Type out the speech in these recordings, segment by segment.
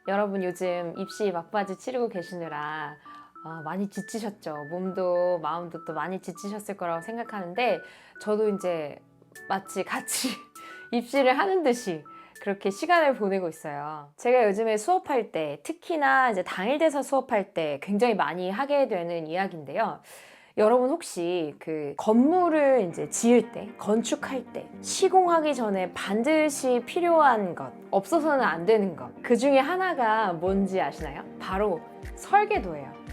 여러분 요즘 입시 막바지 치르고 계시느라 많이 지치셨죠? 몸도 마음도 또 많이 지치셨을 거라고 생각하는데 저도 이제 마치 같이 입시를 하는 듯이 그렇게 시간을 보내고 있어요. 제가 요즘에 수업할 때, 특히나 이제 당일대사 수업할 때 굉장히 많이 하게 되는 이야기인데요. 여러분 혹시 그 건물을 이제 지을 때, 건축할 때, 시공하기 전에 반드시 필요한 것, 없어서는 안 되는 것, 그 중에 하나가 뭔지 아시나요? 바로 설계도예요.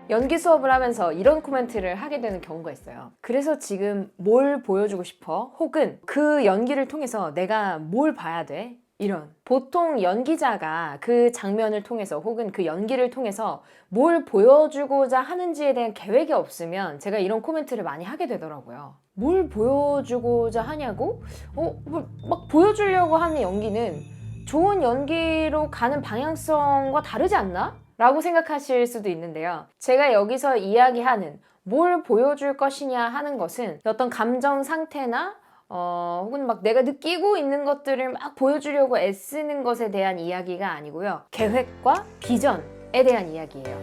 연기 수업을 하면서 이런 코멘트를 하게 되는 경우가 있어요. 그래서 지금 뭘 보여주고 싶어? 혹은 그 연기를 통해서 내가 뭘 봐야 돼? 이런. 보통 연기자가 그 장면을 통해서 혹은 그 연기를 통해서 뭘 보여주고자 하는지에 대한 계획이 없으면 제가 이런 코멘트를 많이 하게 되더라고요. 뭘 보여주고자 하냐고? 막 보여주려고 하는 연기는 좋은 연기로 가는 방향성과 다르지 않나? 라고 생각하실 수도 있는데요. 제가 여기서 이야기하는 뭘 보여줄 것이냐 하는 것은 어떤 감정 상태나 혹은 막 내가 느끼고 있는 것들을 막 보여주려고 애쓰는 것에 대한 이야기가 아니고요. 계획과 비전에 대한 이야기예요.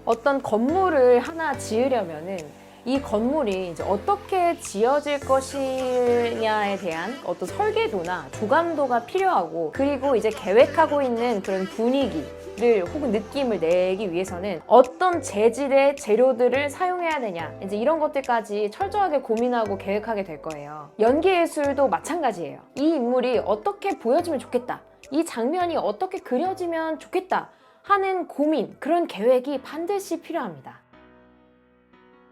어떤 건물을 하나 지으려면은 이 건물이 이제 어떻게 지어질 것이냐에 대한 어떤 설계도나 조감도가 필요하고, 그리고 이제 계획하고 있는 그런 분위기를 혹은 느낌을 내기 위해서는 어떤 재질의 재료들을 사용해야 되냐, 이제 이런 것들까지 철저하게 고민하고 계획하게 될 거예요. 연기예술도 마찬가지예요. 이 인물이 어떻게 보여지면 좋겠다, 이 장면이 어떻게 그려지면 좋겠다 하는 고민, 그런 계획이 반드시 필요합니다.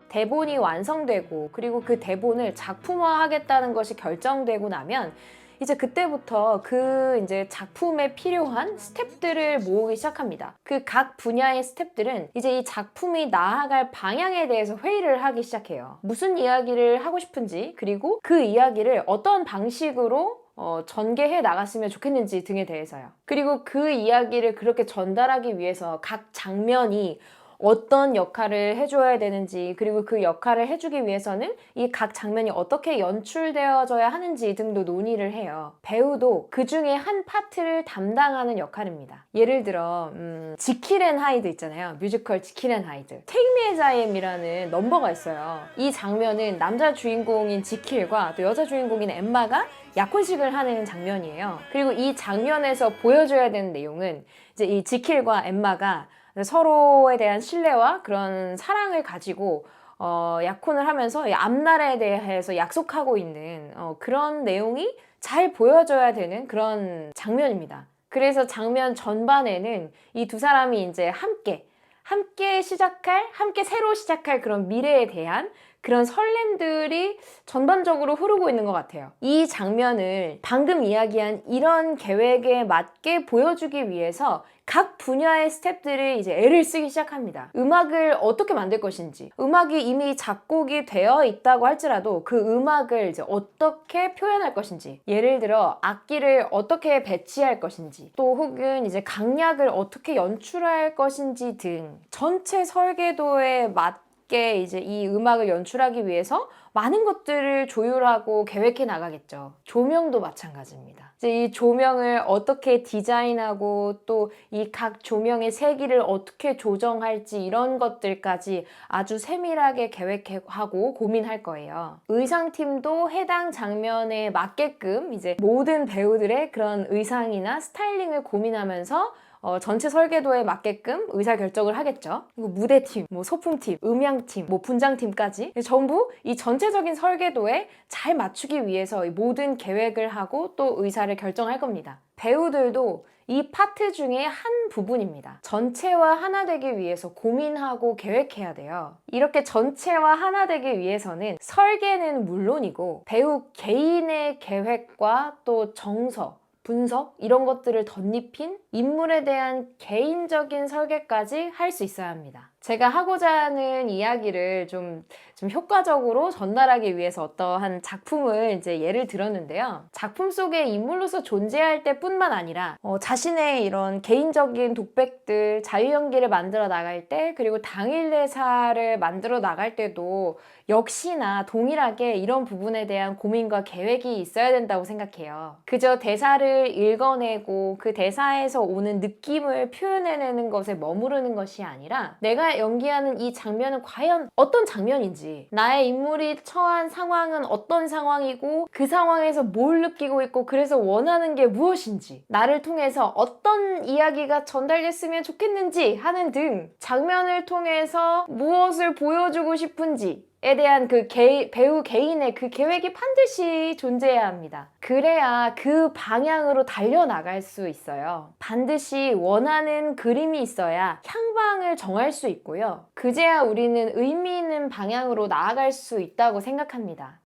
대본이 완성되고, 그리고 그 대본을 작품화하겠다는 것이 결정되고 나면 이제 그때부터 그 이제 작품에 필요한 스텝들을 모으기 시작합니다. 그 각 분야의 스텝들은 이제 이 작품이 나아갈 방향에 대해서 회의를 하기 시작해요. 무슨 이야기를 하고 싶은지, 그리고 그 이야기를 어떤 방식으로 전개해 나갔으면 좋겠는지 등에 대해서요. 그리고 그 이야기를 그렇게 전달하기 위해서 각 장면이 어떤 역할을 해줘야 되는지, 그리고 그 역할을 해주기 위해서는 이 각 장면이 어떻게 연출되어져야 하는지 등도 논의를 해요. 배우도 그 중에 한 파트를 담당하는 역할입니다. 예를 들어 지킬 앤 하이드 있잖아요. 뮤지컬 지킬 앤 하이드. Take Me As I Am이라는 넘버가 있어요. 이 장면은 남자 주인공인 지킬과 또 여자 주인공인 엠마가 약혼식을 하는 장면이에요. 그리고 이 장면에서 보여줘야 되는 내용은 이제 이 지킬과 엠마가 서로에 대한 신뢰와 그런 사랑을 가지고 약혼을 하면서 앞날에 대해서 약속하고 있는 그런 내용이 잘 보여져야 되는 그런 장면입니다. 그래서 장면 전반에는 이 두 사람이 이제 함께 새로 시작할 그런 미래에 대한 그런 설렘들이 전반적으로 흐르고 있는 것 같아요. 이 장면을 방금 이야기한 이런 계획에 맞게 보여주기 위해서 각 분야의 스태프들이 이제 애를 쓰기 시작합니다. 음악을 어떻게 만들 것인지, 음악이 이미 작곡이 되어 있다고 할지라도 그 음악을 이제 어떻게 표현할 것인지, 예를 들어 악기를 어떻게 배치할 것인지, 또 혹은 이제 강약을 어떻게 연출할 것인지 등 전체 설계도에 맞게 이제 이 음악을 연출하기 위해서 많은 것들을 조율하고 계획해 나가겠죠. 조명도 마찬가지입니다. 이제 이 조명을 어떻게 디자인하고 또 이 각 조명의 세기를 어떻게 조정할지, 이런 것들까지 아주 세밀하게 계획하고 고민할 거예요. 의상팀도 해당 장면에 맞게끔 이제 모든 배우들의 그런 의상이나 스타일링을 고민하면서 전체 설계도에 맞게끔 의사결정을 하겠죠. 그리고 무대팀, 소품팀, 음향팀, 분장팀까지 전부 이 전체적인 설계도에 잘 맞추기 위해서 모든 계획을 하고 또 의사를 결정할 겁니다. 배우들도 이 파트 중에 한 부분입니다. 전체와 하나 되기 위해서 고민하고 계획해야 돼요. 이렇게 전체와 하나 되기 위해서는 설계는 물론이고 배우 개인의 계획과 또 정서, 분석, 이런 것들을 덧입힌 인물에 대한 개인적인 설계까지 할 수 있어야 합니다. 제가 하고자 하는 이야기를 좀 효과적으로 전달하기 위해서 어떠한 작품을 이제 예를 들었는데요. 작품 속에 인물로서 존재할 때뿐만 아니라 자신의 이런 개인적인 독백들, 자유연기를 만들어 나갈 때, 그리고 당일대사를 만들어 나갈 때도 역시나 동일하게 이런 부분에 대한 고민과 계획이 있어야 된다고 생각해요. 그저 대사를 읽어내고 그 대사에서 오는 느낌을 표현해내는 것에 머무르는 것이 아니라 내가 연기하는 이 장면은 과연 어떤 장면인지, 나의 인물이 처한 상황은 어떤 상황이고 그 상황에서 뭘 느끼고 있고 그래서 원하는 게 무엇인지, 나를 통해서 어떤 이야기가 전달됐으면 좋겠는지 하는 등 장면을 통해서 무엇을 보여주고 싶은지 에 대한 그 배우 개인의 그 계획이 반드시 존재해야 합니다. 그래야 그 방향으로 달려나갈 수 있어요. 반드시 원하는 그림이 있어야 향방을 정할 수 있고요. 그제야 우리는 의미 있는 방향으로 나아갈 수 있다고 생각합니다.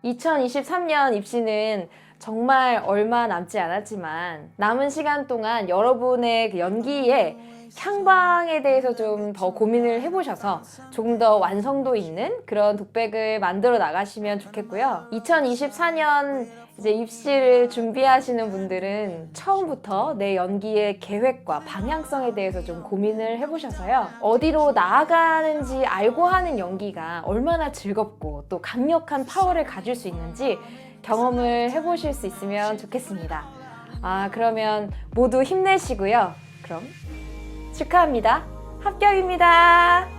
2023년 입시는 정말 얼마 남지 않았지만 남은 시간 동안 여러분의 그 연기에 향방에 대해서 좀 더 고민을 해보셔서 조금 더 완성도 있는 그런 독백을 만들어 나가시면 좋겠고요. 2024년 이제 입시를 준비하시는 분들은 처음부터 내 연기의 계획과 방향성에 대해서 좀 고민을 해보셔서요. 어디로 나아가는지 알고 하는 연기가 얼마나 즐겁고 또 강력한 파워를 가질 수 있는지 경험을 해보실 수 있으면 좋겠습니다. 그러면 모두 힘내시고요. 그럼 축하합니다. 합격입니다.